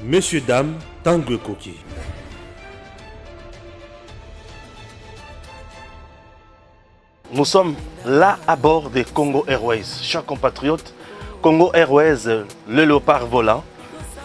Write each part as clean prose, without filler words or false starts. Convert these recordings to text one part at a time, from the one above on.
Monsieur, dame, Tangue Koki. Nous sommes là à bord des Congo Airways. Chers compatriotes, Congo Airways, le léopard volant,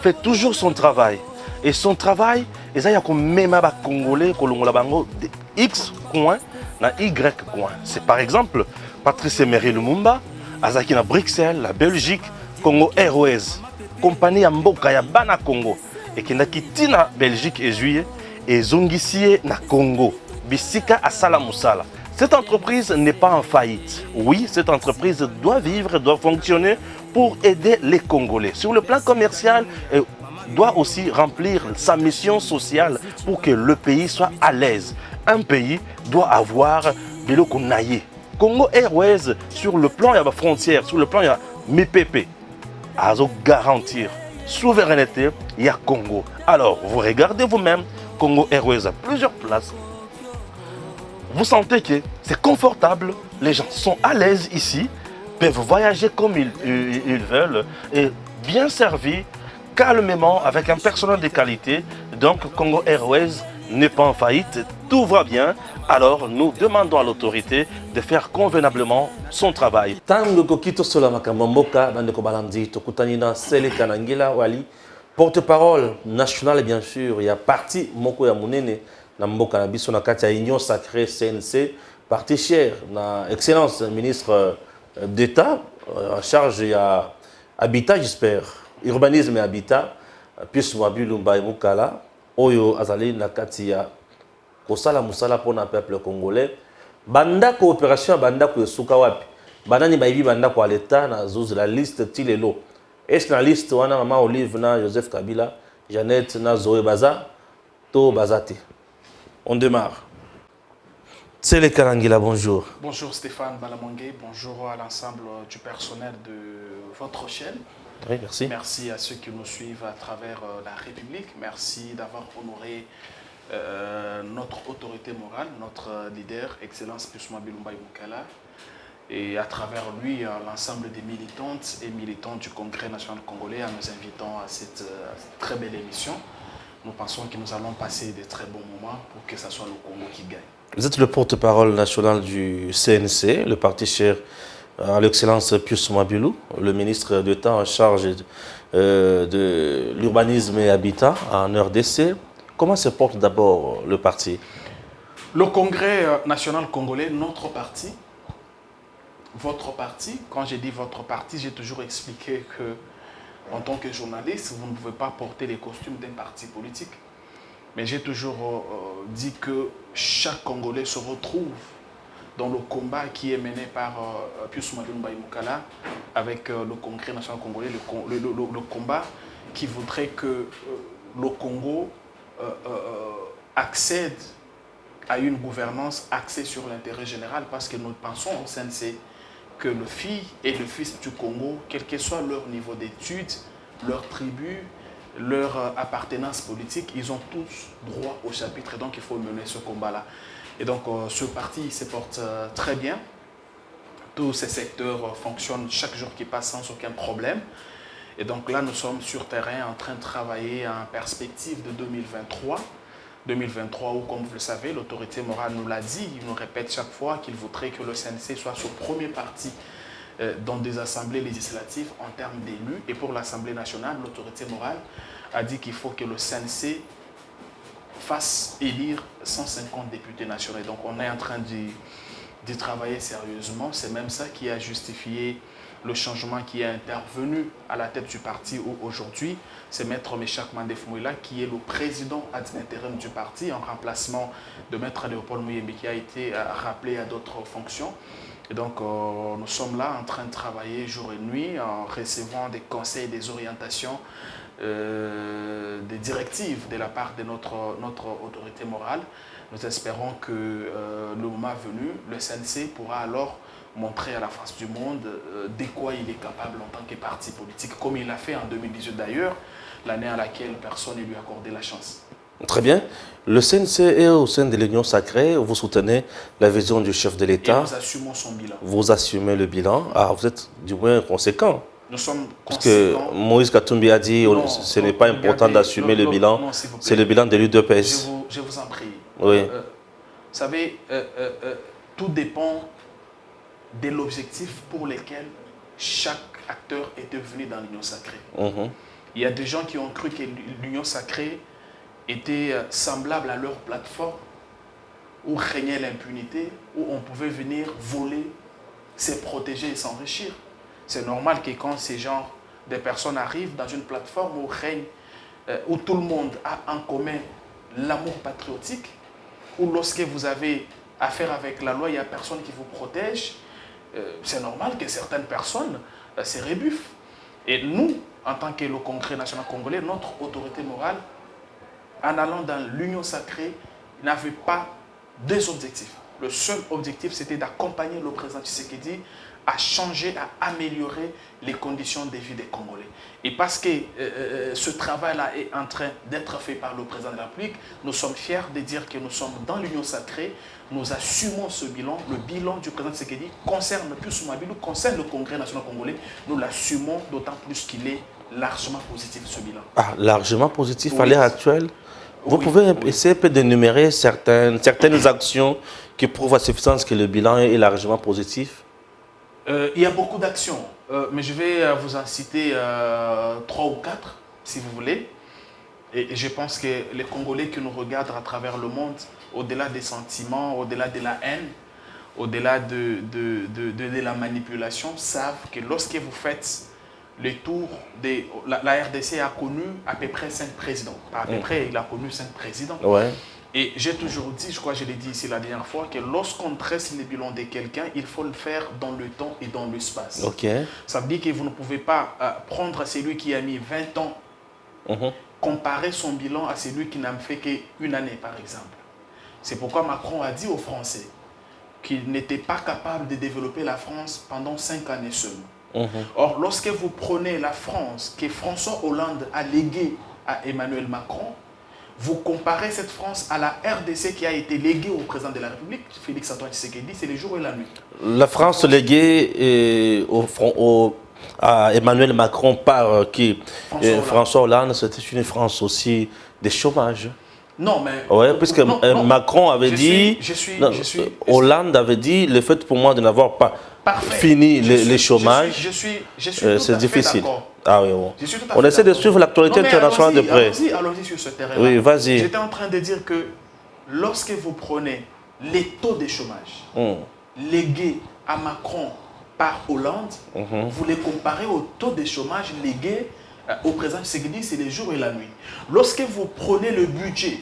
fait toujours son travail. Et son travail, c'est même les Congolais de X coin na Y coin. C'est par exemple Patrice Emery Lumumba, Azaki na Bruxelles, la Belgique, Congo Airways, compagnie Mboka ya Bana Congo, et qui n'a quitté na Belgique et juillet, et Zongisie na Congo, Bisika à Salamoussala. Cette entreprise n'est pas en faillite. Oui, cette entreprise doit vivre, doit fonctionner pour aider les Congolais. Sur le plan commercial, elle doit aussi remplir sa mission sociale pour que le pays soit à l'aise. Un pays doit avoir de l'eau qu'on aille. Congo Airways, sur le plan, il y a la frontière, sur le plan, il y a MIPP. À garantir souveraineté, il y a Congo. Alors, vous regardez vous-même, Congo Airways a plusieurs places. Vous sentez que c'est confortable, les gens sont à l'aise ici, peuvent voyager comme ils veulent, et bien servis, calmement, avec un personnel de qualité. Donc Congo Airways n'est pas en faillite, tout va bien. Alors nous demandons à l'autorité de faire convenablement son travail. Tango Kokito Solamaka Mamboka, Bandeko Balandi, Tokutanina, Sele Kanangila, Wali, porte-parole nationale, bien sûr, il y a parti Moko Yamunene. Namboka na biso na kati ya Union Sacrée CNC, parti cher na excellence ministre d'État en charge il y a habitat, j'espère, urbanisme et habitat, Pius Mwabilu Mbaye Mukala, Oyo Azali na kati ya Kosala Musala pour le peuple congolais. Banda coopération banda ko suka wapi. Banani baibi banda ko l'État na zouz la liste tilelo. Est na liste wana Mama Olive na Joseph Kabila, Jeannette na Zoé Baza, to Bazate. On démarre. C'est les Kalangila, bonjour. Bonjour Stéphane Balamangé, bonjour à l'ensemble du personnel de votre chaîne. Oui, merci. Merci à ceux qui nous suivent à travers la République. Merci d'avoir honoré notre autorité morale, notre leader, Excellence Pius Mwabilu Mbaye Mukala, et à travers lui, l'ensemble des militantes et militants du Congrès national congolais en nous invitant à cette très belle émission. Nous pensons que nous allons passer de très bons moments pour que ce soit le Congo qui gagne. Vous êtes le porte-parole national du CNC, le parti cher à l'excellence Pius Mwabilu, le ministre d'État en charge de l'urbanisme et habitat en RDC. Comment se porte d'abord le parti? Le Congrès national congolais, notre parti, votre parti, quand j'ai dit votre parti, j'ai toujours expliqué que en tant que journaliste, vous ne pouvez pas porter les costumes d'un parti politique. Mais j'ai toujours dit que chaque Congolais se retrouve dans le combat qui est mené par Pius Mwabilu Mbaye Mukala avec le Congrès national congolais, le combat qui voudrait que le Congo accède à une gouvernance axée sur l'intérêt général, parce que nous pensons au CNC que les filles et le fils du Congo, quel que soit leur niveau d'études, leur tribu, leur appartenance politique, ils ont tous droit au chapitre. Et donc, il faut mener ce combat-là. Et donc, ce parti se porte très bien. Tous ces secteurs fonctionnent chaque jour qui passe sans aucun problème. Et donc là, nous sommes sur terrain en train de travailler en perspective de 2023. 2023 où, comme vous le savez, l'autorité morale nous l'a dit, il nous répète chaque fois qu'il voudrait que le CNC soit ce premier parti dans des assemblées législatives en termes d'élus. Et pour l'Assemblée nationale, l'autorité morale a dit qu'il faut que le CNC fasse élire 150 députés nationaux. Donc on est en train d'y travailler sérieusement. C'est même ça qui a justifié le changement qui est intervenu à la tête du parti aujourd'hui. C'est Maître Méchak Mandef Mouila qui est le président ad intérim du parti en remplacement de Maître Léopold Muyembe qui a été rappelé à d'autres fonctions. Et donc nous sommes là en train de travailler jour et nuit en recevant des conseils, des orientations, des directives de la part de notre autorité morale. Nous espérons que le moment venu, le CNC pourra alors montrer à la face du monde de quoi il est capable en tant que parti politique, comme il l'a fait en 2018 d'ailleurs, l'année à laquelle personne ne lui a accordé la chance. Très bien. Le CNC est au sein de l'Union Sacrée. Vous soutenez la vision du chef de l'État. Et nous assumons son bilan. Vous assumez le bilan. Ah, vous êtes du moins conséquent. Nous sommes Parce que conséquents. Moïse Katumbi a dit Non, ce n'est pas important regardez, d'assumer le bilan, non, s'il vous plaît. c'est le bilan de l'UDPS. Je vous en prie. Oui. Vous savez, tout dépend de l'objectif pour lequel chaque acteur est devenu dans l'Union sacrée. Il y a des gens qui ont cru que l'Union sacrée était semblable à leur plateforme où régnait l'impunité, où on pouvait venir voler, se protéger et s'enrichir. C'est normal que quand ces genres de personnes arrivent dans une plateforme où règne, où tout le monde a en commun l'amour patriotique, où lorsque vous avez affaire avec la loi, il n'y a personne qui vous protège, c'est normal que certaines personnes se rébuffent. Et nous, en tant que le Congrès national congolais, notre autorité morale, en allant dans l'union sacrée, n'avait pas deux objectifs. Le seul objectif, c'était d'accompagner le président Tshisekedi à changer, à améliorer les conditions de vie des Congolais. Et parce que ce travail-là est en train d'être fait par le président de la République, nous sommes fiers de dire que nous sommes dans l'union sacrée, nous assumons ce bilan. Le bilan du président Tshisekedi concerne plus Mabilou, concerne le Congrès national congolais. Nous l'assumons d'autant plus qu'il est largement positif, ce bilan. Ah, largement positif Oui. à l'heure actuelle. Vous pouvez essayer d'énumérer certaines actions qui prouvent à suffisance que le bilan est largement positif? Il y a beaucoup d'actions, mais je vais vous en citer 3 ou 4, si vous voulez. Et je pense que les Congolais qui nous regardent à travers le monde, au-delà des sentiments, au-delà de la haine, au-delà de la manipulation, savent que lorsque vous faites le tour de... La RDC a connu à peu près 5 présidents. Pas à peu près, il a connu 5 présidents. Ouais. Et j'ai toujours dit, je crois que je l'ai dit ici la dernière fois, que lorsqu'on dresse le bilan de quelqu'un, il faut le faire dans le temps et dans l'espace. Ok. Ça veut dire que vous ne pouvez pas prendre celui qui a mis 20 ans, comparer son bilan à celui qui n'a fait qu'une année, par exemple. C'est pourquoi Macron a dit aux Français qu'il n'était pas capable de développer la France pendant 5 années seulement. Or, lorsque vous prenez la France que François Hollande a léguée à Emmanuel Macron, vous comparez cette France à la RDC qui a été léguée au président de la République, Félix-Antoine Tshisekedi, c'est le jour et la nuit. La France léguée à Emmanuel Macron par qui François Hollande, c'était une France aussi des chômages. Non, mais... Oui, puisque non, Macron avait dit... Hollande avait dit, le fait pour moi de n'avoir pas fini les chômages, c'est difficile. Ah oui, bon. On essaie de suivre l'actualité internationale de près. Allons-y sur ce terrain-là. Oui, vas-y. J'étais en train de dire que lorsque vous prenez les taux de chômage légués à Macron par Hollande, vous les comparez aux taux de chômage légués au président Tshisekedi, c'est les jours et la nuit. Lorsque vous prenez le budget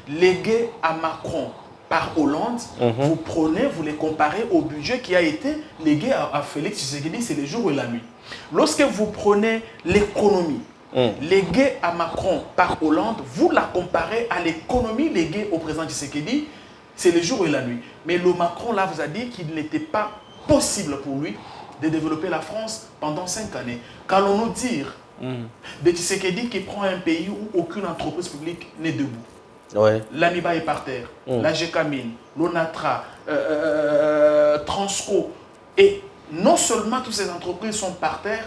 légué à Macron par Hollande, vous les comparez au budget qui a été légué à Félix Tshisekedi, c'est les jours et la nuit. Lorsque vous prenez l'économie léguée à Macron par Hollande, vous la comparez à l'économie léguée au président Tshisekedi, c'est les jours et la nuit. Mais le Macron là vous a dit qu'il n'était pas possible pour lui de développer la France pendant 5 années. Qu'allons-nous dire de Tshisekedi qui prend un pays où aucune entreprise publique n'est debout? Ouais. L'Amiba est par terre, la GECAMINE, l'ONATRA, Transco. Et non seulement toutes ces entreprises sont par terre,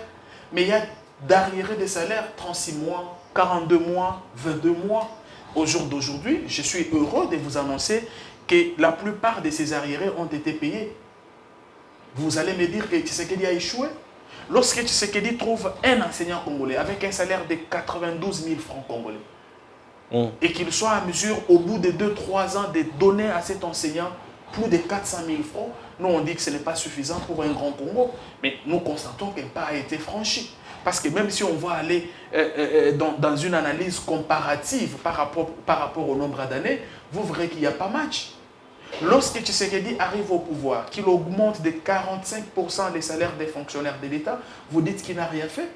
mais il y a d'arriérés des salaires 36 mois, 42 mois, 22 mois. Au jour d'aujourd'hui, je suis heureux de vous annoncer que la plupart de ces arriérés ont été payés. Vous allez me dire que Tshisekedi a échoué? Lorsque Tshisekedi trouve un enseignant congolais avec un salaire de 92 000 francs congolais, et qu'il soit à mesure, au bout de 2-3 ans, de donner à cet enseignant plus de 400 000 francs, nous on dit que ce n'est pas suffisant pour un grand Congo, mais nous constatons qu'un pas a été franchi. Parce que même si on va aller dans une analyse comparative par rapport au nombre d'années, vous verrez qu'il n'y a pas match. Lorsque Tshisekedi arrive au pouvoir, qu'il augmente de 45% les salaires des fonctionnaires de l'État, vous dites qu'il n'a rien fait.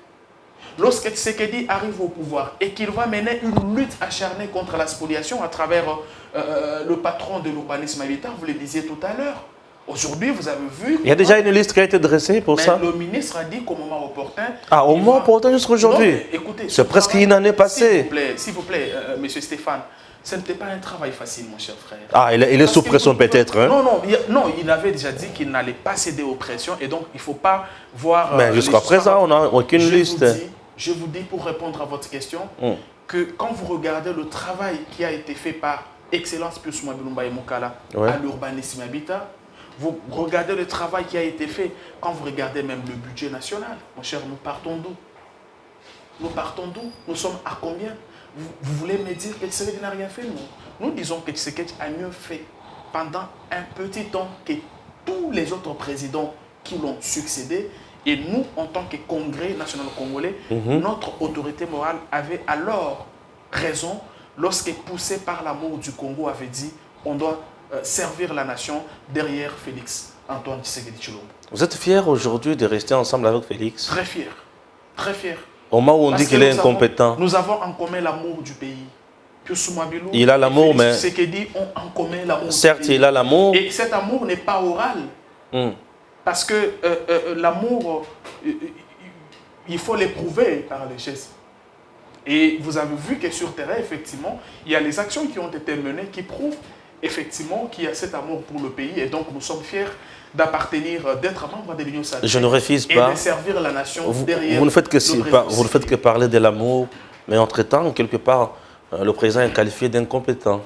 Lorsque Tshisekedi arrive au pouvoir et qu'il va mener une lutte acharnée contre la spoliation à travers le patron de l'urbanisme habitat, vous le disiez tout à l'heure, Aujourd'hui, vous avez vu... Il y a déjà une liste qui a été dressée pour mais ça. le ministre a dit qu'au moment opportun... Ah, au il moment va- opportun jusqu'à aujourd'hui. Non, mais écoutez, C'est ce presque travail- une année passée. S'il vous plaît, monsieur Stéphane, ce n'était pas un travail facile, mon cher frère. Ah, il est Parce sous que pression vous- peut-être. Hein? Non, il avait déjà dit qu'il n'allait pas céder aux pressions et donc il ne faut pas voir... Mais jusqu'à présent, on n'a aucune liste. Je vous dis, pour répondre à votre question, Mm. que quand vous regardez le travail qui a été fait par Excellence Pius Mwabilumba et Mukala Ouais. à l'urbanisme habitat, vous regardez le travail qui a été fait, quand vous regardez même le budget national, mon cher, nous partons d'où? Nous partons d'où? Nous sommes à combien? Vous voulez me dire que Tshisekedi n'a rien fait? Non. Nous disons que Tshisekedi a mieux fait pendant un petit temps que tous les autres présidents qui l'ont succédé. Et nous, en tant que Congrès national congolais, notre autorité morale avait alors raison lorsque, poussé par l'amour du Congo, avait dit on doit servir la nation derrière Félix Antoine Tshisekedi Tshilombo. Vous êtes fier aujourd'hui de rester ensemble avec Félix? Très fier, très fier. Au moment où on Parce dit que qu'il est nous avons- incompétent. Nous avons en commun l'amour du pays. Pius Mwabilou Il a l'amour, et Félix mais- Tshisekedi ont en commun l'amour Certes, du pays. il a l'amour. Et cet amour n'est pas oral. Hmm. Parce que l'amour, il faut l'éprouver par les gestes. Et vous avez vu que sur terrain, effectivement, il y a les actions qui ont été menées qui prouvent effectivement qu'il y a cet amour pour le pays. Et donc, nous sommes fiers d'appartenir, d'être membre de l'Union sacrée. Je ne refuse Et pas. de servir la nation Vous, derrière vous ne faites que, le président vous ne faites que parler de l'amour, mais entre-temps, quelque part, le président est qualifié d'incompétent.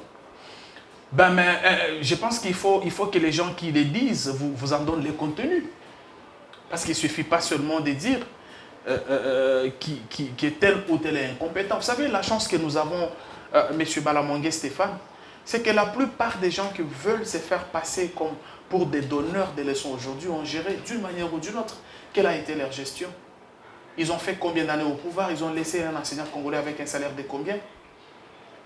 Ben, mais, je pense qu'il faut que les gens qui les disent vous en donnent les contenus. Parce qu'il ne suffit pas seulement de dire qui est tel ou tel est incompétent. Vous savez, la chance que nous avons, M. Balamongue Stéphane, c'est que la plupart des gens qui veulent se faire passer comme pour des donneurs de leçons aujourd'hui ont géré d'une manière ou d'une autre. Quelle a été leur gestion? Ils ont fait combien d'années au pouvoir? Ils ont laissé un enseignant congolais avec un salaire de combien?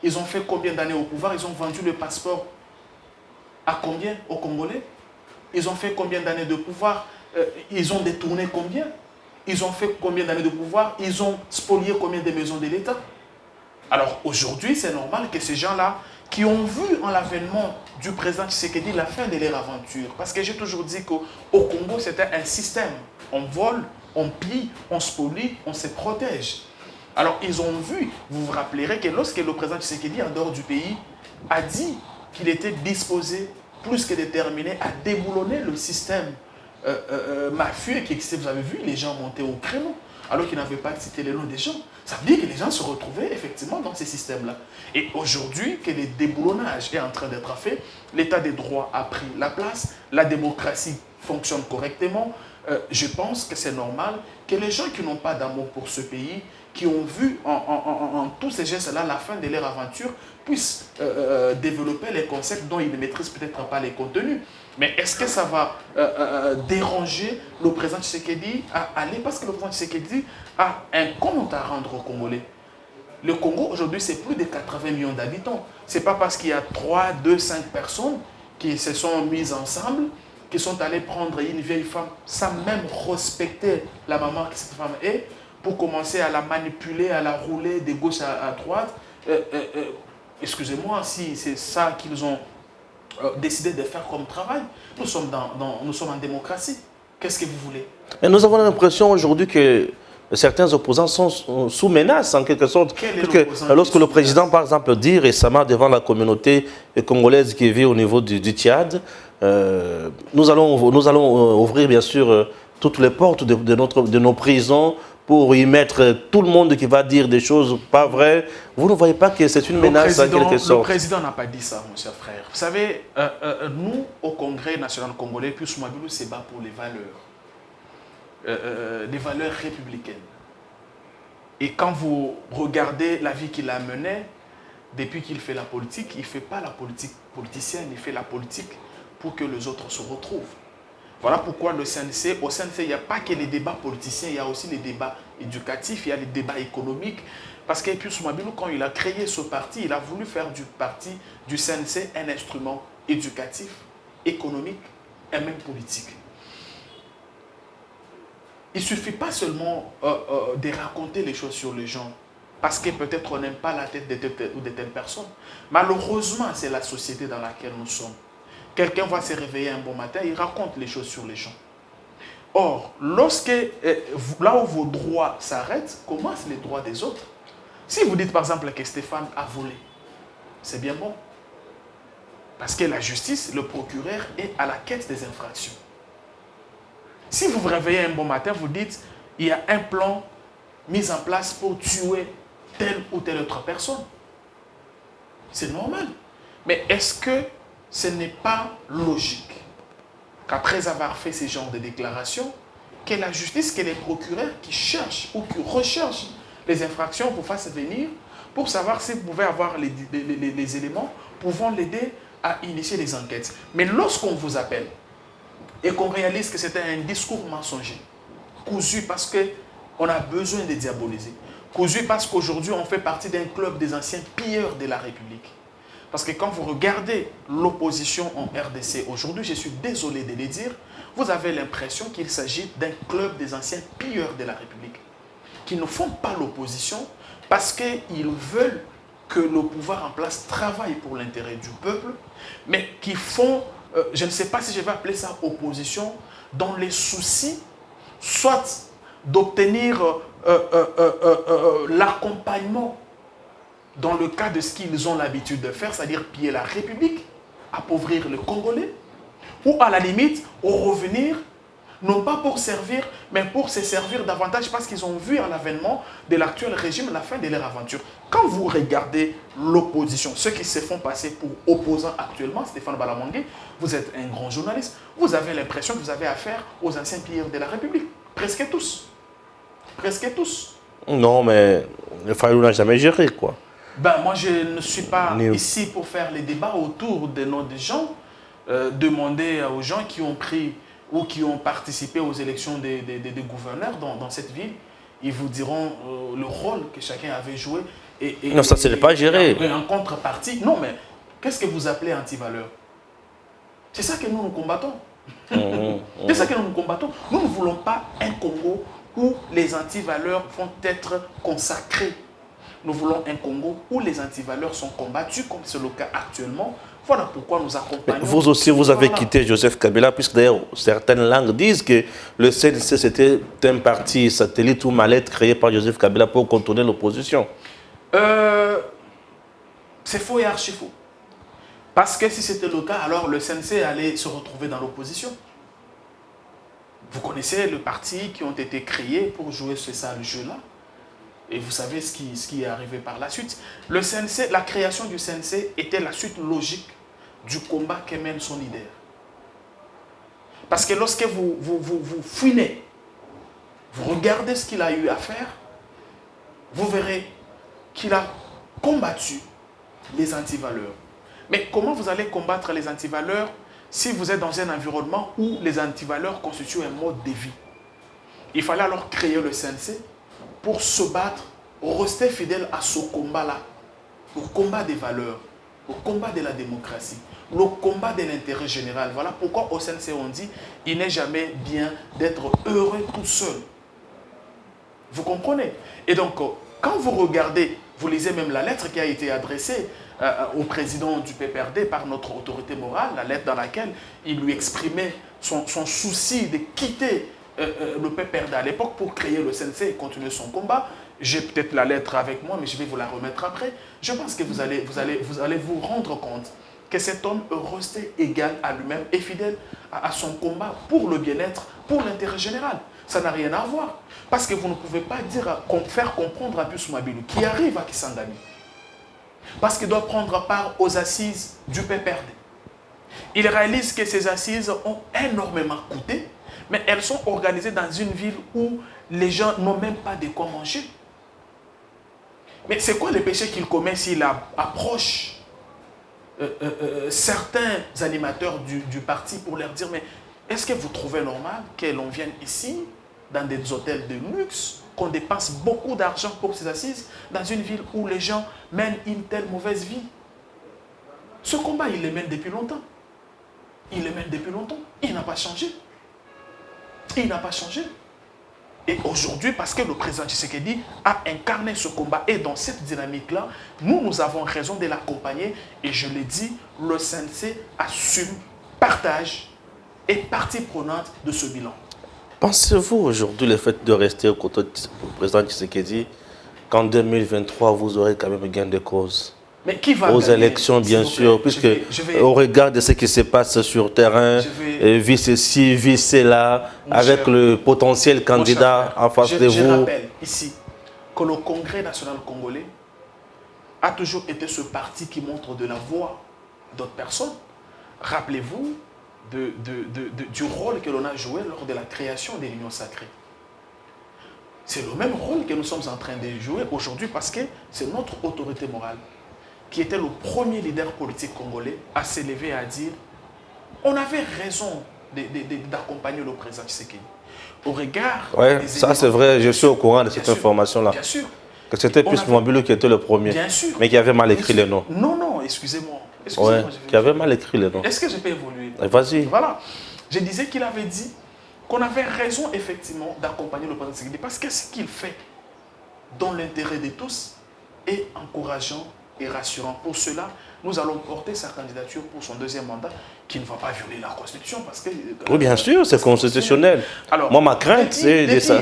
Ils ont fait combien d'années au pouvoir? Ils ont vendu le passeport à combien aux Congolais? Ils ont fait combien d'années de pouvoir? Ils ont détourné combien? Ils ont fait combien d'années de pouvoir? Ils ont spolié combien de maisons de l'État? Alors aujourd'hui, c'est normal que ces gens-là, qui ont vu en l'avènement du président Tshisekedi la fin de leur aventure, parce que j'ai toujours dit qu'au Congo, c'était un système. On vole, on pille, on spolie, on se protège. Alors, ils ont vu, vous vous rappellerez que lorsque le président Tshisekedi, en dehors du pays, a dit qu'il était disposé, plus que déterminé, à déboulonner le système mafieux qui existait. Vous avez vu, les gens montaient au créneau, alors qu'ils n'avaient pas cité les noms des gens. Ça veut dire que les gens se retrouvaient effectivement dans ces systèmes-là. Et aujourd'hui, que le déboulonnage est en train d'être fait, l'état des droits a pris la place, la démocratie fonctionne correctement, je pense que c'est normal que les gens qui n'ont pas d'amour pour ce pays, qui ont vu en tous ces gestes-là la fin de leur aventure, puissent développer les concepts dont ils ne maîtrisent peut-être pas les contenus. Mais est-ce que ça va déranger le président Tshisekedi à aller? Parce que le président Tshisekedi a un compte à rendre aux Congolais. Le Congo, aujourd'hui, c'est plus de 80 millions d'habitants. Ce n'est pas parce qu'il y a 3, 2, 5 personnes qui se sont mises ensemble, qui sont allées prendre une vieille femme sans même respecter la maman que cette femme est, pour commencer à la manipuler, à la rouler de gauche à droite. Excusez-moi si c'est ça qu'ils ont décidé de faire comme travail. Nous sommes en démocratie. Qu'est-ce que vous voulez? Mais nous avons l'impression aujourd'hui que certains opposants sont sous menace en quelque sorte. Quel est Parce que l'opposant lorsque qui est le sous président, menace? par exemple, dit récemment devant la communauté congolaise qui vit au niveau du Tchad, nous allons ouvrir bien sûr toutes les portes de nos prisons pour y mettre tout le monde qui va dire des choses pas vraies. Vous ne voyez pas que c'est une menace en quelque Le sorte? président n'a pas dit ça, mon cher frère. Vous savez, nous, au Congrès national congolais, Pius Mwabilou se bat pour les valeurs républicaines. Et quand vous regardez la vie qu'il a menée, depuis qu'il fait la politique, il ne fait pas la politique politicienne, il fait la politique pour que les autres se retrouvent. Voilà pourquoi au CNC, il n'y a pas que les débats politiciens, il y a aussi les débats éducatifs, il y a les débats économiques. Parce que Pius Mwabilou, quand il a créé ce parti, il a voulu faire du parti, du CNC, un instrument éducatif, économique et même politique. Il ne suffit pas seulement de raconter les choses sur les gens, parce que peut-être on n'aime pas la tête de telle ou de telle personne. Malheureusement, c'est la société dans laquelle nous sommes. quelqu'un va se réveiller un bon matin, il raconte les choses sur les gens. Or, là où vos droits s'arrêtent, commencent les droits des autres. Si vous dites par exemple que Stéphane a volé, c'est bien bon. Parce que la justice, le procureur est à la quête des infractions. Si vous vous réveillez un bon matin, vous dites, il y a un plan mis en place pour tuer telle ou telle autre personne. C'est normal. Mais est-ce que ce n'est pas logique qu'après avoir fait ce genre de déclaration, que la justice, que les procureurs qui cherchent ou qui recherchent les infractions vous fassent venir pour savoir si vous pouvez avoir les éléments pouvant l'aider à initier les enquêtes. Mais lorsqu'on vous appelle et qu'on réalise que c'était un discours mensonger, cousu parce qu'on a besoin de diaboliser, cousu parce qu'aujourd'hui on fait partie d'un club des anciens pilleurs de la République. Parce que quand vous regardez l'opposition en RDC aujourd'hui, je suis désolé de le dire, vous avez l'impression qu'il s'agit d'un club des anciens pilleurs de la République, qui ne font pas l'opposition parce qu'ils veulent que le pouvoir en place travaille pour l'intérêt du peuple, mais qui font, je ne sais pas si je vais appeler ça opposition, dans les soucis, soit d'obtenir l'accompagnement dans le cas de ce qu'ils ont l'habitude de faire, c'est-à-dire piller la République, appauvrir les Congolais, ou à la limite, revenir, non pas pour servir, mais pour se servir davantage parce qu'ils ont vu à l'avènement de l'actuel régime la fin de leur aventure. Quand vous regardez l'opposition, ceux qui se font passer pour opposants actuellement, Stéphane Balamongue, vous êtes un grand journaliste, vous avez l'impression que vous avez affaire aux anciens pilleurs de la République. Presque tous. Presque tous. Non, mais le Fayou n'a jamais géré, quoi. Ben, moi, je ne suis pas ici pour faire les débats autour des noms des gens. Demander aux gens qui ont pris ou qui ont participé aux élections des gouverneurs dans cette ville, ils vous diront le rôle que chacun avait joué. Non, ça, ce n'est pas géré. Et en contrepartie, non, mais qu'est-ce que vous appelez anti-valeur? C'est ça que nous combattons. C'est ça que nous combattons. Nous ne voulons pas un Congo où les anti-valeurs vont être consacrés. Nous voulons un Congo où les antivaleurs sont combattus, comme c'est le cas actuellement. Voilà pourquoi nous accompagnons. Mais vous aussi, vous avez quitté Joseph Kabila, puisque d'ailleurs, certaines langues disent que le CNC, c'était un parti satellite ou mallette créé par Joseph Kabila pour contourner l'opposition. C'est faux et archi faux. Parce que si c'était le cas, alors le CNC allait se retrouver dans l'opposition. Vous connaissez les partis qui ont été créés pour jouer ce sale jeu-là. Et vous savez ce qui est arrivé par la suite. Le CNC, la création du CNC était la suite logique du combat que mène son leader. Parce que lorsque vous fouinez, vous regardez ce qu'il a eu à faire, vous verrez qu'il a combattu les antivaleurs. Mais comment vous allez combattre les antivaleurs si vous êtes dans un environnement où les antivaleurs constituent un mode de vie? Il fallait alors créer le CNC pour se battre, rester fidèle à ce combat-là, le combat des valeurs, le combat de la démocratie, le combat de l'intérêt général. Voilà pourquoi au CNC on dit il n'est jamais bien d'être heureux tout seul. Vous comprenez? Et donc, quand vous regardez, vous lisez même la lettre qui a été adressée au président du PPRD par notre autorité morale, la lettre dans laquelle il lui exprimait son souci de quitter le PPRD à l'époque pour créer le CNC et continuer son combat. J'ai peut-être la lettre avec moi, mais je vais vous la remettre après. Je pense que vous allez vous rendre compte que cet homme est resté égal à lui-même et fidèle à son combat pour le bien-être, pour l'intérêt général. Ça n'a rien à voir. Parce que vous ne pouvez pas faire comprendre à Pius Mabilou qui arrive à Kisangani. Parce qu'il doit prendre part aux assises du PPRD. Il réalise que ces assises ont énormément coûté, mais elles sont organisées dans une ville où les gens n'ont même pas de quoi manger. Mais c'est quoi le péché qu'il commet s'il approche certains animateurs du parti pour leur dire, mais est-ce que vous trouvez normal que l'on vienne ici, dans des hôtels de luxe, qu'on dépense beaucoup d'argent pour ces assises, dans une ville où les gens mènent une telle mauvaise vie? Ce combat, il le mène depuis longtemps. Il le mène depuis longtemps. Il n'a pas changé. Il n'a pas changé. Et aujourd'hui, parce que le président Tshisekedi a incarné ce combat et dans cette dynamique-là, nous avons raison de l'accompagner. Et je l'ai dit, le CNC assume partage et partie prenante de ce bilan. Pensez-vous aujourd'hui le fait de rester au côté du président Tshisekedi qu'en 2023 vous aurez quand même gain de cause Mais qui va aux gagner, élections, bien s'il vous sûr, plaît? puisque au regard de ce qui se passe sur terrain, vice ici, vice là, avec le potentiel candidat en face de Je vous. rappelle ici que le Congrès national congolais a toujours été ce parti qui montre de la voix d'autres personnes. Rappelez-vous du rôle que l'on a joué lors de la création de l'Union sacrée. C'est le même rôle que nous sommes en train de jouer aujourd'hui parce que c'est notre autorité morale qui était le premier leader politique congolais à s'élever et à dire on avait raison d'accompagner le président Tshisekedi. Au regard Oui, ça c'est vrai, je suis au courant de cette information-là. Bien sûr. Que c'était plus Mobilo qui était le premier, Bien sûr. mais qui avait mal écrit le nom. Non, non, excusez-moi. Ouais, qui avait mal écrit le nom. Est-ce que je peux évoluer? Vas-y. Voilà. Je disais qu'il avait dit qu'on avait raison effectivement d'accompagner le président Tshisekedi parce que ce qu'il fait dans l'intérêt de tous est encourageant et rassurant. Pour cela, nous allons porter sa candidature pour son deuxième mandat qui ne va pas violer la Constitution parce que... Oui, bien sûr, c'est constitutionnel. Alors, moi, ma crainte, c'est de ça.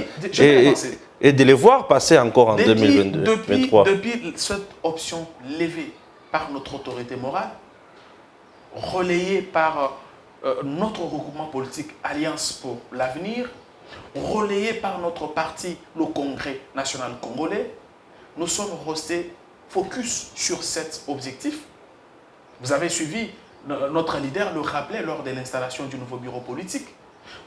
Et de les voir passer encore en 2023. Depuis cette option levée par notre autorité morale, relayée par notre regroupement politique Alliance pour l'avenir, relayée par notre parti, le Congrès national congolais, nous sommes restés focus sur cet objectif. Vous avez suivi, notre leader le rappelait lors de l'installation du nouveau bureau politique.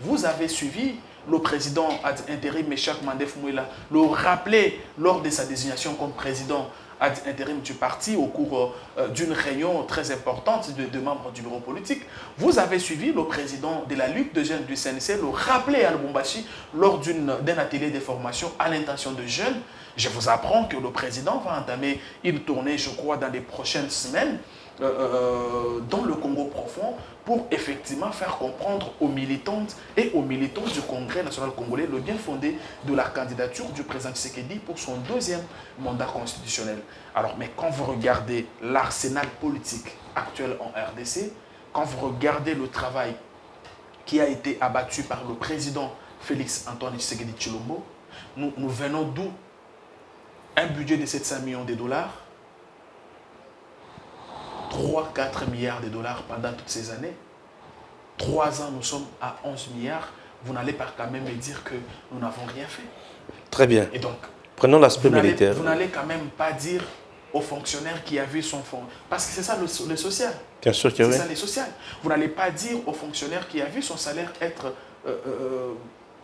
Vous avez suivi le président intérim Meshak Mandef Mouela le rappeler lors de sa désignation comme président intérim du parti au cours d'une réunion très importante de membres du bureau politique. Vous avez suivi le président de la Ligue de jeunes du CNC le rappeler à Lubumbashi lors d'un atelier de formation à l'intention de jeunes. Je vous apprends que le président va entamer une tournée, je crois, dans les prochaines semaines dans le Congo profond pour effectivement faire comprendre aux militantes et aux militants du Congrès national congolais le bien fondé de la candidature du président Tshisekedi pour son deuxième mandat constitutionnel. Alors, mais quand vous regardez l'arsenal politique actuel en RDC, quand vous regardez le travail qui a été abattu par le président Félix Antoine Tshisekedi Tshilombo, nous venons d'où? Un budget de 700 millions de dollars, 3-4 milliards de dollars pendant toutes ces années. 3 ans, nous sommes à 11 milliards. Vous n'allez pas quand même me dire que nous n'avons rien fait. Très bien. Et donc, prenons l'aspect militaire. Vous n'allez quand même pas dire aux fonctionnaires qui a vu son fonds. Parce que c'est ça le social. Bien sûr que oui. C'est ça le social. Vous n'allez pas dire aux fonctionnaires qui a vu son salaire être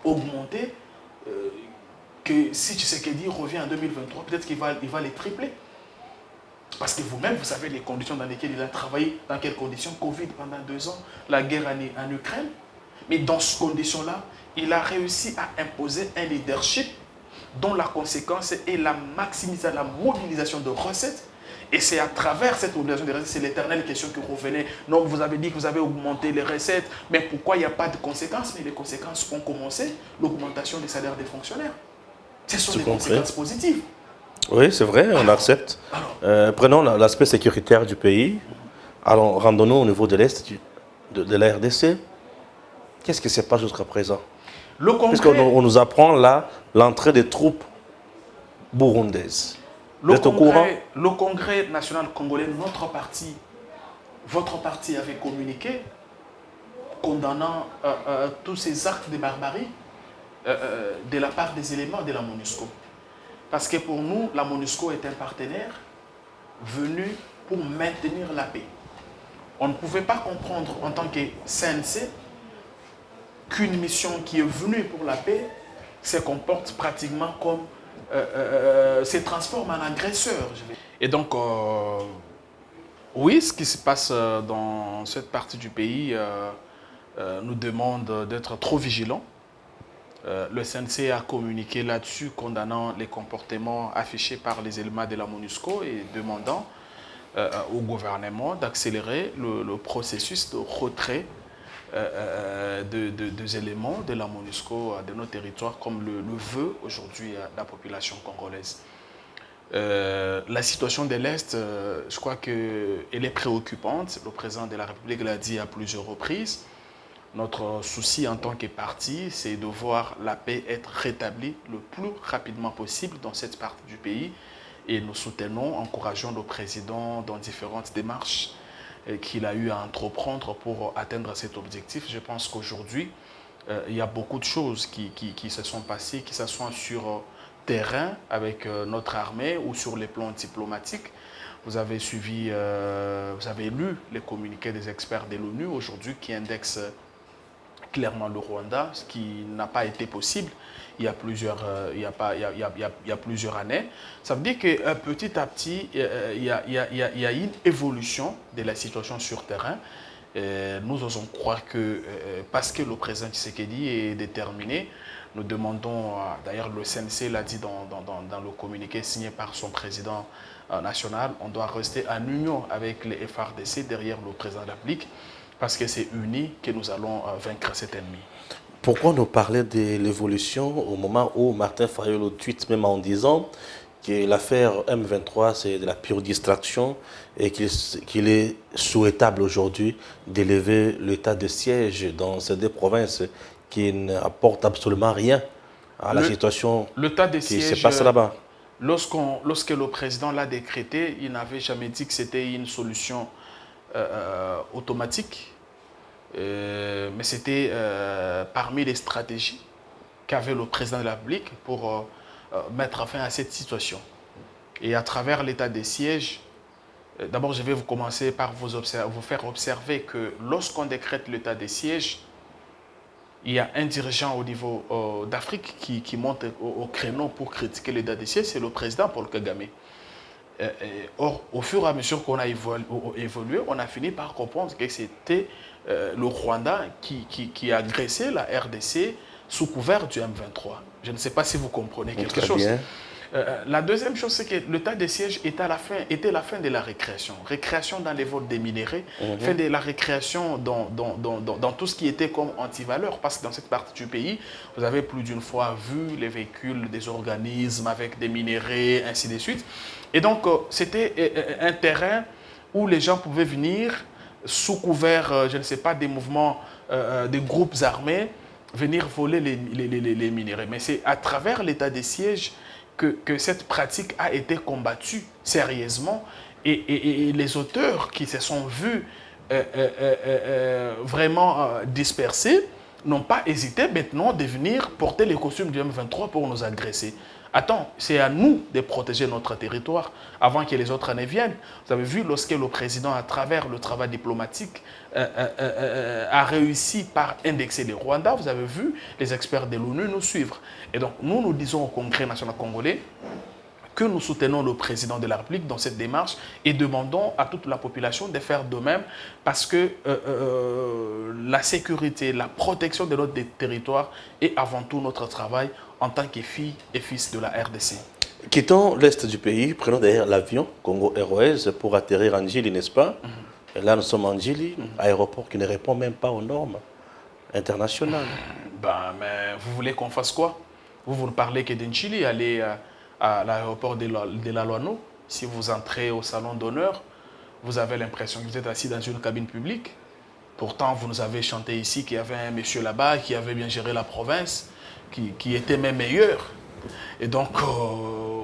augmenté que si Tshisekedi revient en 2023, peut-être qu'il va les tripler. Parce que vous-même, vous savez les conditions dans lesquelles il a travaillé, dans quelles conditions, Covid pendant 2 ans, la guerre en Ukraine. Mais dans ces conditions-là, il a réussi à imposer un leadership dont la conséquence est la maximisation, la mobilisation de recettes. Et c'est à travers cette mobilisation de recettes, c'est l'éternelle question qui revenait. Non, vous avez dit que vous avez augmenté les recettes, mais pourquoi il n'y a pas de conséquences? Mais les conséquences ont commencé, l'augmentation des salaires des fonctionnaires. Ce sont des conséquences positives. Oui, c'est vrai, on accepte. Prenons l'aspect sécuritaire du pays. Alors, rendons-nous au niveau de l'Est de la RDC. Qu'est-ce qui se passe jusqu'à présent? Puisqu'on nous apprend là l'entrée des troupes burundaises. Vous êtes au courant? Le Congrès national congolais, notre parti, votre parti avait communiqué condamnant tous ces actes de barbarie de la part des éléments de la MONUSCO. Parce que pour nous, la MONUSCO est un partenaire venu pour maintenir la paix. On ne pouvait pas comprendre en tant que CNC qu'une mission qui est venue pour la paix se comporte pratiquement comme... se transforme en agresseur. Et donc, oui, ce qui se passe dans cette partie du pays nous demande d'être trop vigilants. Le CNC a communiqué là-dessus, condamnant les comportements affichés par les éléments de la MONUSCO et demandant au gouvernement d'accélérer le processus de retrait des éléments de la MONUSCO de nos territoires, comme le veut aujourd'hui la population congolaise. La situation de l'Est, je crois qu'elle est préoccupante. Le président de la République l'a dit à plusieurs reprises. Notre souci en tant que parti, c'est de voir la paix être rétablie le plus rapidement possible dans cette partie du pays. Et nous soutenons, encourageons le président dans différentes démarches qu'il a eu à entreprendre pour atteindre cet objectif. Je pense qu'aujourd'hui, il y a beaucoup de choses qui se sont passées, que ce soit sur terrain avec notre armée ou sur les plans diplomatiques. Vous avez suivi, vous avez lu les communiqués des experts de l'ONU aujourd'hui qui indexent clairement le Rwanda, ce qui n'a pas été possible il y a plusieurs années. Ça veut dire que petit à petit, il y a une évolution de la situation sur terrain. Nous osons croire que, parce que le président Tshisekedi est déterminé, nous demandons, d'ailleurs le CNC l'a dit dans le communiqué signé par son président national, on doit rester en union avec les FARDC derrière le président de la République, parce que c'est unis que nous allons vaincre cet ennemi. Pourquoi nous parler de l'évolution au moment où Martin Fayulu tweet même en disant que l'affaire M23 c'est de la pure distraction et qu'il est souhaitable aujourd'hui d'élever l'état de siège dans ces deux provinces qui n'apporte absolument rien à la situation qui se passe là-bas. Lorsque le président l'a décrété, il n'avait jamais dit que c'était une solution automatique, mais c'était parmi les stratégies qu'avait le président de la République pour mettre fin à cette situation. Et à travers l'état des sièges, d'abord je vais commencer par vous faire observer que lorsqu'on décrète l'état des sièges, il y a un dirigeant au niveau d'Afrique qui monte au créneau pour critiquer l'état des sièges, c'est le président Paul Kagame. Or, au fur et à mesure qu'on a évolué, on a fini par comprendre que c'était le Rwanda qui agressait la RDC sous couvert du M23. Je ne sais pas si vous comprenez quelque chose. Bien. La deuxième chose, c'est que l'état des sièges était la fin de la récréation. Récréation dans les vols des minéraux, fin de la récréation dans tout ce qui était comme antivaleur. Parce que dans cette partie du pays, vous avez plus d'une fois vu les véhicules des organismes avec des minéraux, ainsi de suite. Et donc, c'était un terrain où les gens pouvaient venir sous couvert, je ne sais pas, des mouvements, des groupes armés, venir voler les minéraux. Mais c'est à travers l'état des sièges que cette pratique a été combattue sérieusement et les auteurs qui se sont vus vraiment dispersés n'ont pas hésité maintenant de venir porter les costumes du M23 pour nous agresser. Attends, c'est à nous de protéger notre territoire avant que les autres ne viennent. Vous avez vu, lorsque le président, à travers le travail diplomatique, a réussi par indexer les Rwandais, vous avez vu les experts de l'ONU nous suivre. Et donc, nous disons au Congrès national congolais que nous soutenons le président de la République dans cette démarche et demandons à toute la population de faire de même parce que la sécurité, la protection de notre territoire est avant tout notre travail en tant que filles et fils de la RDC. Quittons l'est du pays, prenons d'ailleurs l'avion Congo Airways pour atterrir en Djili, n'est-ce pas? Et là, nous sommes en Djili, aéroport qui ne répond même pas aux normes internationales. Mais vous voulez qu'on fasse quoi? Vous ne parlez que de Djili, allez à l'aéroport de la Loano. Si vous entrez au salon d'honneur, vous avez l'impression que vous êtes assis dans une cabine publique. Pourtant, vous nous avez chanté ici qu'il y avait un monsieur là-bas qui avait bien géré la province, qui était même meilleur. Et donc,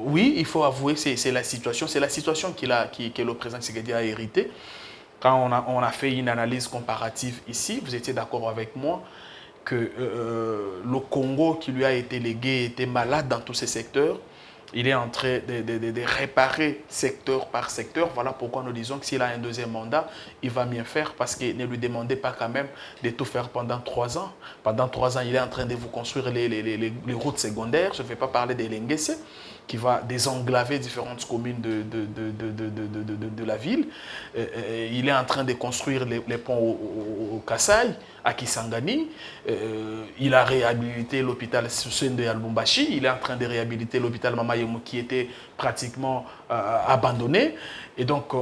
oui, il faut avouer que c'est la situation que le président Tshisekedi a hérité. Quand on a fait une analyse comparative ici, vous étiez d'accord avec moi que le Congo qui lui a été légué était malade dans tous ces secteurs. Il est en train de réparer secteur par secteur. Voilà pourquoi nous disons que s'il a un deuxième mandat, il va mieux faire parce qu'il ne lui demandait pas quand même de tout faire pendant 3 ans. Pendant 3 ans, il est en train de vous construire les routes secondaires. Je ne vais pas parler des Lenguessé, qui va désenglaver différentes communes de la ville. Il est en train de construire les ponts au Kassai, à Kisangani. Il a réhabilité l'hôpital Sende à Lubumbashi. Il est en train de réhabiliter l'hôpital Mamayemu qui était pratiquement abandonné. Et donc,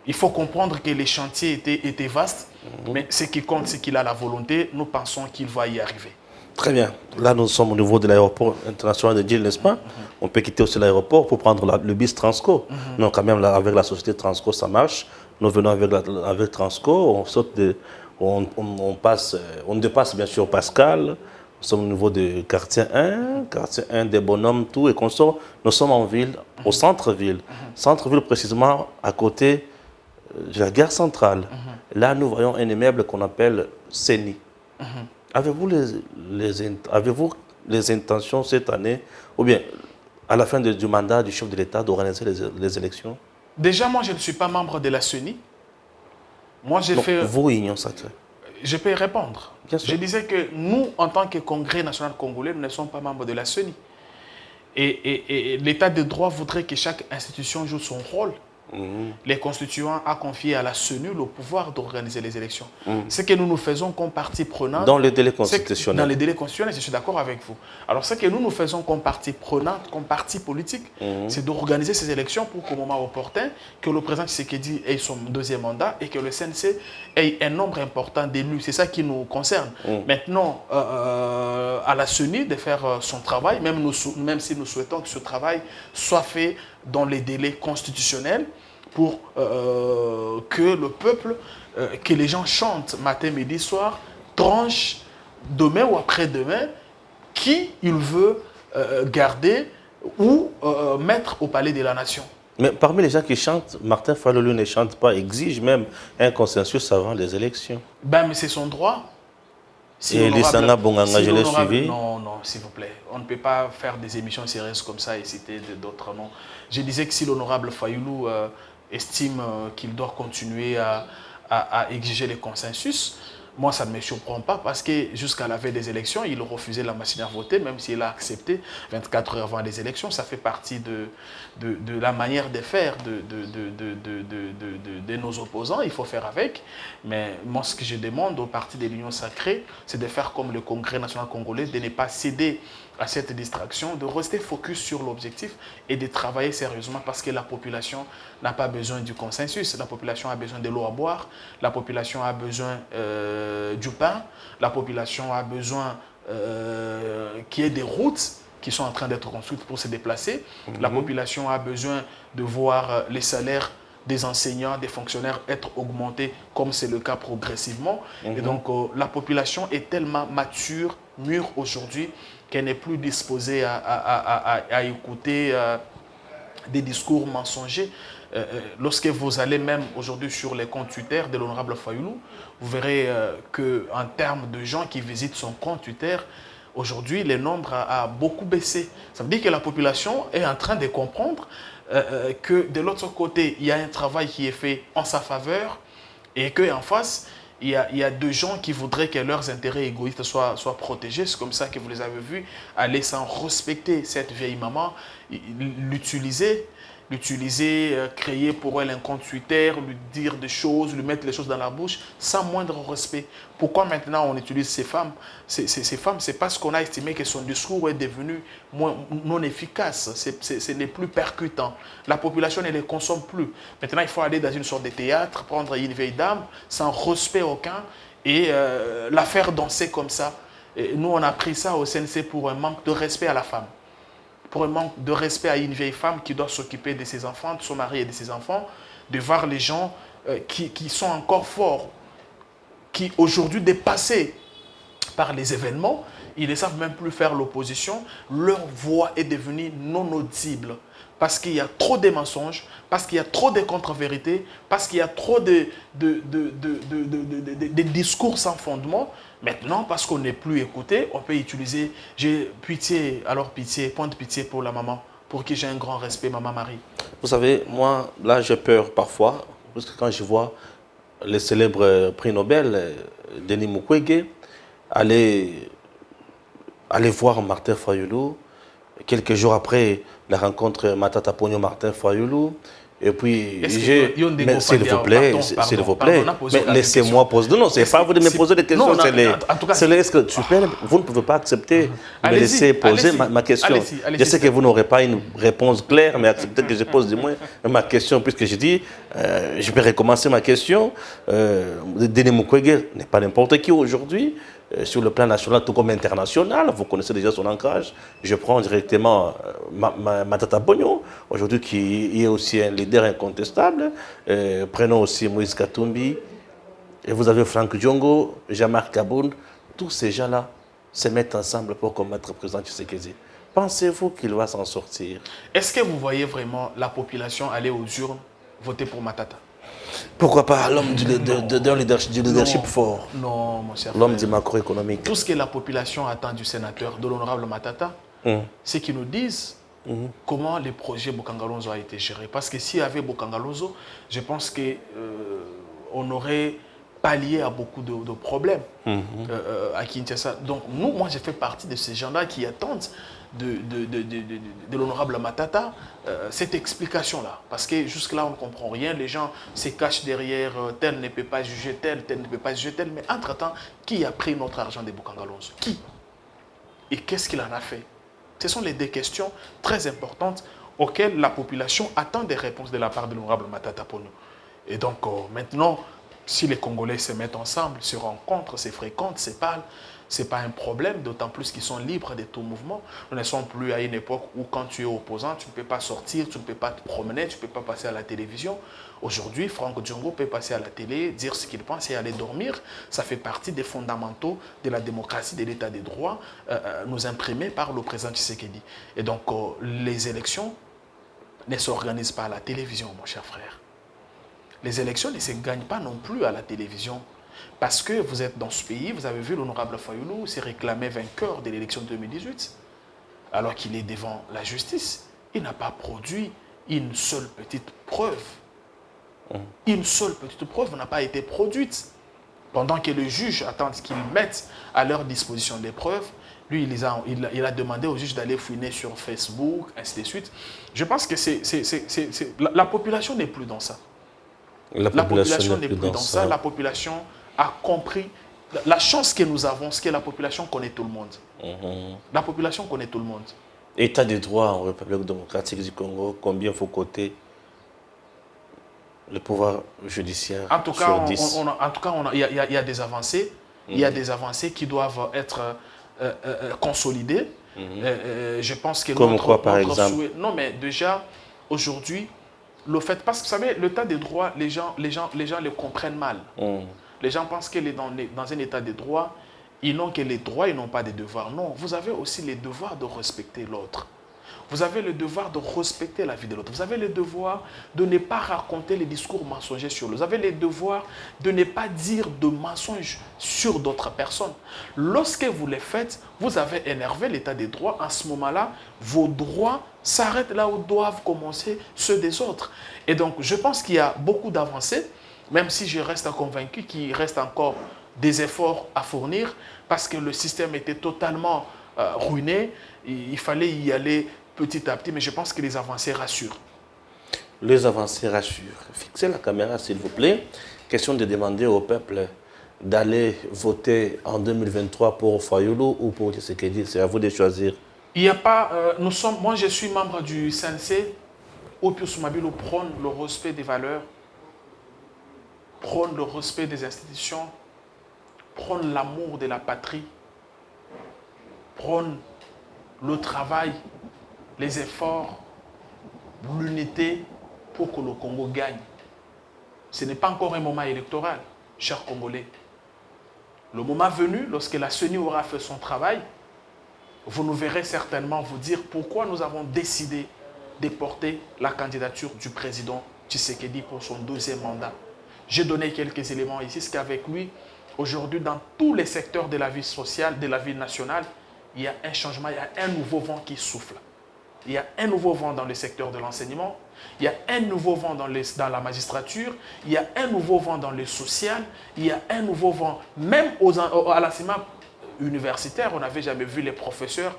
il faut comprendre que les chantiers étaient vastes, mais ce qui compte, c'est qu'il a la volonté. Nous pensons qu'il va y arriver. Très bien. Là, nous sommes au niveau de l'aéroport international de Djil, n'est-ce pas? On peut quitter aussi l'aéroport pour prendre le bus Transco. Non, quand même, là, avec la société Transco, ça marche. Nous venons avec Transco, on saute on passe, on dépasse bien sûr Pascal. Nous sommes au niveau de quartier 1 des bonhommes, tout, et nous sommes en ville, au centre-ville. Centre-ville précisément à côté de la gare centrale. Là, nous voyons un immeuble qu'on appelle CENI. Avez-vous les intentions cette année, ou bien à la fin du mandat du chef de l'État, d'organiser les élections? Déjà, moi, je ne suis pas membre de la CENI. Moi, j'ai fait... Vous, Union Sacrée. Je peux y répondre. Bien sûr. Je disais que nous, en tant que Congrès national congolais, nous ne sommes pas membres de la CENI. Et l'État de droit voudrait que chaque institution joue son rôle. Les constituants ont confié à la CENU le pouvoir d'organiser les élections. Ce que nous faisons comme partie prenante... Dans les délais constitutionnels. Dans les délais constitutionnels, je suis d'accord avec vous. Alors ce que nous faisons comme partie prenante, comme parti politique, c'est d'organiser ces élections pour qu'au moment opportun, que le président Tshisekedi ait son deuxième mandat et que le CNC ait un nombre important d'élus. C'est ça qui nous concerne. Maintenant, à la CENI de faire son travail, même si nous souhaitons que ce travail soit fait dans les délais constitutionnels pour que le peuple, que les gens chantent matin, midi, soir, tranche demain ou après-demain qui il veut garder ou mettre au palais de la nation. Mais parmi les gens qui chantent, Martin Fayulu ne chante pas, exige même un consensus avant les élections. Ben, mais c'est son droit. Et Lissanga Bonganga, je l'ai suivi. Non, non, s'il vous plaît. On ne peut pas faire des émissions sérieuses comme ça et citer d'autres noms. Je disais que si l'honorable Fayulu estime qu'il doit continuer à exiger les consensus, moi, ça ne me surprend pas parce que jusqu'à la veille des élections, il refusait la machine à voter, même s'il a accepté 24 heures avant les élections. Ça fait partie de la manière de faire de nos opposants. Il faut faire avec. Mais moi, ce que je demande au parti de l'Union Sacrée, c'est de faire comme le Congrès national congolais, de ne pas céder à cette distraction, de rester focus sur l'objectif et de travailler sérieusement parce que la population n'a pas besoin du consensus. La population a besoin de l'eau à boire, la population a besoin du pain, la population a besoin qu'il y ait des routes qui sont en train d'être construites pour se déplacer. La population a besoin de voir les salaires des enseignants, des fonctionnaires être augmentés comme c'est le cas progressivement. Et donc la population est tellement mature, mûre aujourd'hui qu'elle n'est plus disposée à écouter des discours mensongers. Lorsque vous allez même aujourd'hui sur les comptes Twitter de l'honorable Fayulu, vous verrez qu'en termes de gens qui visitent son compte Twitter, aujourd'hui, le nombre a beaucoup baissé. Ça veut dire que la population est en train de comprendre que de l'autre côté, il y a un travail qui est fait en sa faveur et qu'en face, il y a deux gens qui voudraient que leurs intérêts égoïstes soient protégés. C'est comme ça que vous les avez vus aller sans respecter cette vieille maman, l'utiliser, créer pour elle un compte Twitter, lui dire des choses, lui mettre les choses dans la bouche sans moindre respect. Pourquoi maintenant on utilise ces femmes? Ces femmes, c'est parce qu'on a estimé que son discours est devenu non efficace, ce n'est plus percutant. La population ne les consomme plus. Maintenant, il faut aller dans une sorte de théâtre, prendre une vieille dame sans respect aucun et la faire danser comme ça. Et nous, on a pris ça au CNC pour un manque de respect à la femme. Pour un manque de respect à une vieille femme qui doit s'occuper de ses enfants, de son mari et de ses enfants, de voir les gens qui sont encore forts, qui aujourd'hui dépassés par les événements, ils ne savent même plus faire l'opposition, leur voix est devenue non audible parce qu'il y a trop de mensonges, parce qu'il y a trop de contre-vérités, parce qu'il y a trop de discours sans fondement. Maintenant, parce qu'on n'est plus écouté, on peut utiliser « j'ai pitié, alors pitié, point de pitié pour la maman, pour qui j'ai un grand respect, maman Marie ». Vous savez, moi, là, j'ai peur parfois, parce que quand je vois le célèbre prix Nobel, Denis Mukwege, aller voir Martin Fayulu, quelques jours après la rencontre Matata Ponyo Martin Fayulu, et puis, s'il vous plaît, mais laissez-moi poser. Non, c'est pas vous de me poser des questions. Est-ce que vous ne pouvez pas accepter de me laisser poser ma question? Je sais que vous n'aurez pas une réponse claire, mais acceptez que je pose du moins ma question, puisque je dis, je vais recommencer ma question. Denis Mukwege n'est pas n'importe qui aujourd'hui. sur le plan national tout comme international. Vous connaissez déjà son ancrage. Je prends directement Matata Ponyo, aujourd'hui qui est aussi un leader incontestable. Prenons aussi Moïse Katumbi. Et vous avez Franck Diongo, Jean-Marc Kaboun. Tous ces gens-là se mettent ensemble pour combattre le président Tshisekedi. Pensez-vous qu'il va s'en sortir? Est-ce que vous voyez vraiment la population aller aux urnes voter pour Matata? Pourquoi pas l'homme du leadership Non, fort? non, mon cher L'homme frère. du macroéconomique. Tout ce que la population attend du sénateur, de l'honorable Matata, c'est qu'ils nous disent comment les projets Bokangalonzo ont été gérés. Parce que s'il y avait Bokangalonzo, je pense qu'on aurait pallié à beaucoup de problèmes à Kinshasa. Donc moi, j'ai fait partie de ces gens-là qui attendent de l'honorable Matata cette explication-là. Parce que jusque-là, on ne comprend rien. Les gens se cachent derrière tel ne peut pas juger tel, tel ne peut pas juger tel. Mais entre-temps, qui a pris notre argent des Bokangalonzo? Qui? Et qu'est-ce qu'il en a fait? Ce sont les deux questions très importantes auxquelles la population attend des réponses de la part de l'honorable Matata Ponyo. Et donc maintenant, si les Congolais se mettent ensemble, se rencontrent, se fréquentent, se parlent, ce n'est pas un problème, d'autant plus qu'ils sont libres de tout mouvement. Nous ne sommes plus à une époque où quand tu es opposant, tu ne peux pas sortir, tu ne peux pas te promener, tu ne peux pas passer à la télévision. Aujourd'hui, Franck Diongo peut passer à la télé, dire ce qu'il pense et aller dormir. Ça fait partie des fondamentaux de la démocratie, de l'état des droits, nous imprimés par le président Tshisekedi. Et donc, les élections ne s'organisent pas à la télévision, mon cher frère. Les élections ne se gagnent pas non plus à la télévision. Parce que vous êtes dans ce pays, vous avez vu l'honorable Fayoulou s'est réclamé vainqueur de l'élection 2018, alors qu'il est devant la justice. Il n'a pas produit une seule petite preuve. Une seule petite preuve n'a pas été produite. Pendant que les juges attendent qu'ils mettent à leur disposition des preuves, lui, il a demandé aux juges d'aller fouiner sur Facebook, ainsi de suite. Je pense que la population n'est plus dans ça. La population n'est plus dans ça. La population a compris la chance que nous avons, c'est que la population connaît tout le monde. La population connaît tout le monde. État de droit en République démocratique du Congo, combien faut coter le pouvoir judiciaire? En tout cas, il y a des avancées. Il y a des avancées qui doivent être consolidées. Je pense que comme quoi, par exemple? Non, mais déjà, aujourd'hui, le fait, parce que vous savez, l'état des droits, les gens le comprennent mal. Les gens pensent que dans un état de droit, ils n'ont que les droits, ils n'ont pas de devoirs. Non, vous avez aussi les devoirs de respecter l'autre. Vous avez le devoir de respecter la vie de l'autre. Vous avez le devoir de ne pas raconter les discours mensongers sur l'autre. Vous avez le devoir de ne pas dire de mensonges sur d'autres personnes. Lorsque vous les faites, vous avez énervé l'état des droits. À ce moment-là, vos droits s'arrêtent là où doivent commencer ceux des autres. Et donc, je pense qu'il y a beaucoup d'avancées, même si je reste convaincu qu'il reste encore des efforts à fournir, parce que le système était totalement ruiné. Il fallait y aller petit à petit, mais je pense que les avancées rassurent. Les avancées rassurent. Fixez la caméra, s'il vous plaît. Question de demander au peuple d'aller voter en 2023 pour Fayoulou ou pour Tshisekedi. C'est à vous de choisir. Il n'y a pas... moi, je suis membre du CNC. Opius Mabilo prône le respect des valeurs, prône le respect des institutions, prône l'amour de la patrie, prône le travail, les efforts, l'unité pour que le Congo gagne. Ce n'est pas encore un moment électoral, chers Congolais. Le moment venu, lorsque la CENI aura fait son travail, vous nous verrez certainement vous dire pourquoi nous avons décidé de porter la candidature du président Tshisekedi pour son deuxième mandat. J'ai donné quelques éléments ici, c'est qu'avec lui, aujourd'hui, dans tous les secteurs de la vie sociale, de la vie nationale, il y a un changement, il y a un nouveau vent qui souffle. Il y a un nouveau vent dans le secteur de l'enseignement, il y a un nouveau vent dans la magistrature, il y a un nouveau vent dans le social, il y a un nouveau vent, même à l'enseignement universitaire, on n'avait jamais vu les professeurs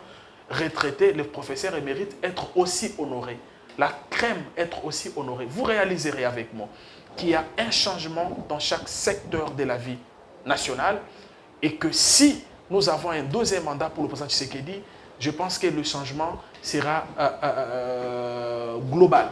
retraités, les professeurs émérites être aussi honorés. La crème être aussi honorée. Vous réaliserez avec moi qu'il y a un changement dans chaque secteur de la vie nationale et que si nous avons un deuxième mandat pour le président Tshisekedi, je pense que le changement sera global.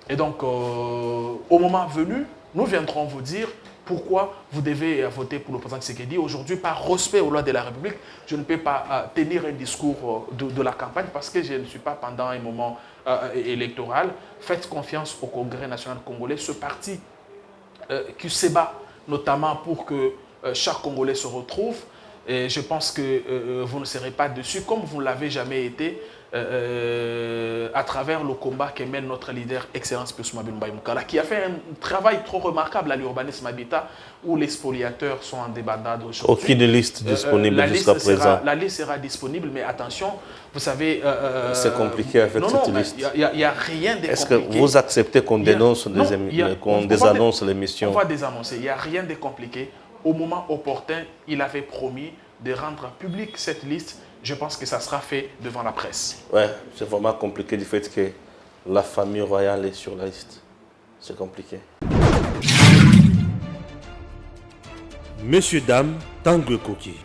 Et donc, au moment venu, nous viendrons vous dire pourquoi vous devez voter pour le président Tshisekedi. Aujourd'hui, par respect aux lois de la République, je ne peux pas tenir un discours de la campagne parce que je ne suis pas pendant un moment électoral. Faites confiance au Congrès national congolais, ce parti qui se bat notamment pour que chaque Congolais se retrouve. Et je pense que vous ne serez pas dessus, comme vous ne l'avez jamais été, à travers le combat que mène notre leader, Excellence Pius Mabimba Mukala, qui a fait un travail trop remarquable à l'urbanisme habitat, où les spoliateurs sont en débandade aujourd'hui. Aucune liste disponible jusqu'à présent. La liste sera disponible, mais attention, vous savez... c'est compliqué avec cette liste. Il n'y a rien de compliqué. Est-ce que vous acceptez qu'on dénonce qu'on désannonce l'émission? On va désannoncer, il n'y a rien de compliqué. Au moment opportun, il avait promis de rendre publique cette liste. Je pense que ça sera fait devant la presse. Ouais, c'est vraiment compliqué du fait que la famille royale est sur la liste. C'est compliqué. Messieurs, dames, Tanguy Koki.